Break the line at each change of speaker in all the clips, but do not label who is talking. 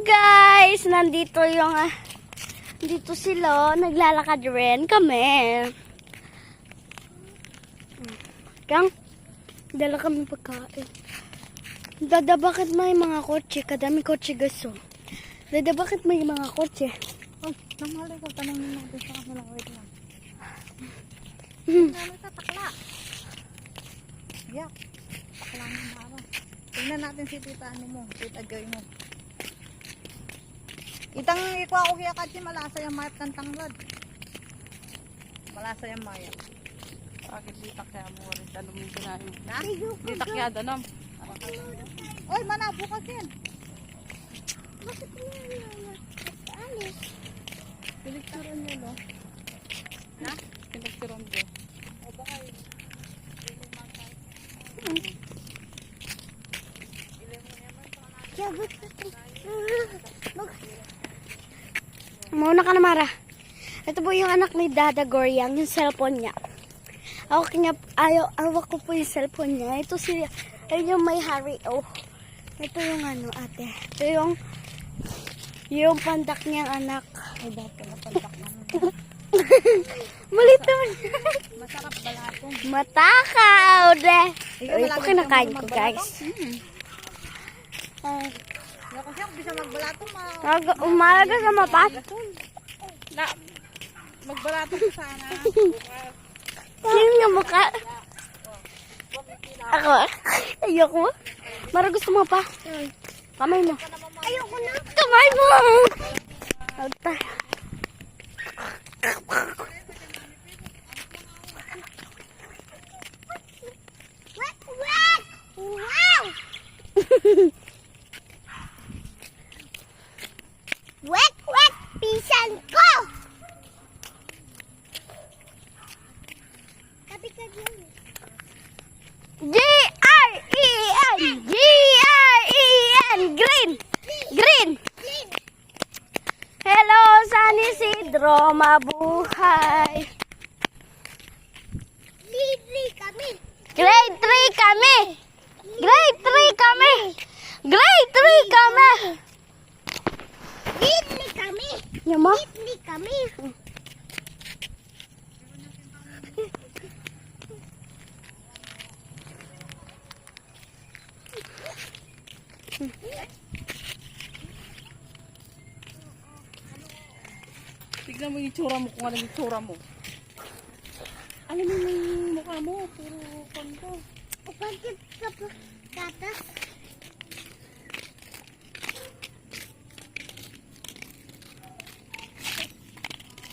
guys! Nandito yung dito sila, naglalakad rin kami. Kang, dala kami pagkain. Dada, bakit may mga kotse? Kadami kotse guys, oh. Dada, bakit may mga kotse?
Oh, namali ko. Tanongin natin sa kanila. Wait lang. Namali ka, takla. Yak. Takla ng mara. Tingnan natin si tita ano mo. Tita Joy mo. Itang ikuha ko kaya kasi malasa yung mayat ng tanglad. Malasa yung mayat.
Bakit di takya mo rin? Tanong yung sinahin.
Na?
Di takya, danom.
Oy, manabo ka din.
Bakit alis?
Pinicturan niya, no?
Ha?
Pinicturan ko.
O baka
Mauna ka na, Mara. Ito po yung anak ni Dada Goryang, yung cellphone niya. Awak ko po yung cellphone niya. Ito ayun yung may hari. Oh. Ito yung ano, ate. Ito yung pandak niyang anak.
ay dapat na pantak naman.
Malit naman.
Masarap balatong.
Matakaw, de.
Ikaw,
Ito
malagi
kinakain
kang
ko,
magbalatong?
guys.
Kasi ako bisa magbalatong
Umalaga sa mapas.
Na, magbalato ka sana.
Sino yung mukha? Ako? Ayoko. Mara gusto mo pa? Kamay mo. Ayoko na. Kamay mo! Alta. Wow! Wet, pisan ko! Tabi ka dyan. G-R-E-N! G-R-E-N! Green! Green! Hello, San Isidro, mabuhay! Grade 3 kami! Grade 3 kami! Grade 3 kami!
Bibli kami.
Yama?
Bibli kami.
Tignan mo yung itsura mo kung ano yung itsura mo. Alam mo yung mukha mo, puro kanto.
Pagkit ka po, tata.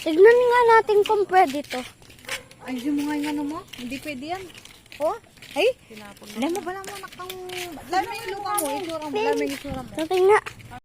Tignan nga natin kung pwede to.
Ay, di mo nga yung ano mo? Hindi pwede yan. Oh? Ay?
Tinapon mo.
Alam mo ba lang mo nakang... Alam mo yung luka mo, itsura mo. Alam mo yung itsura mo.
So, tingnan.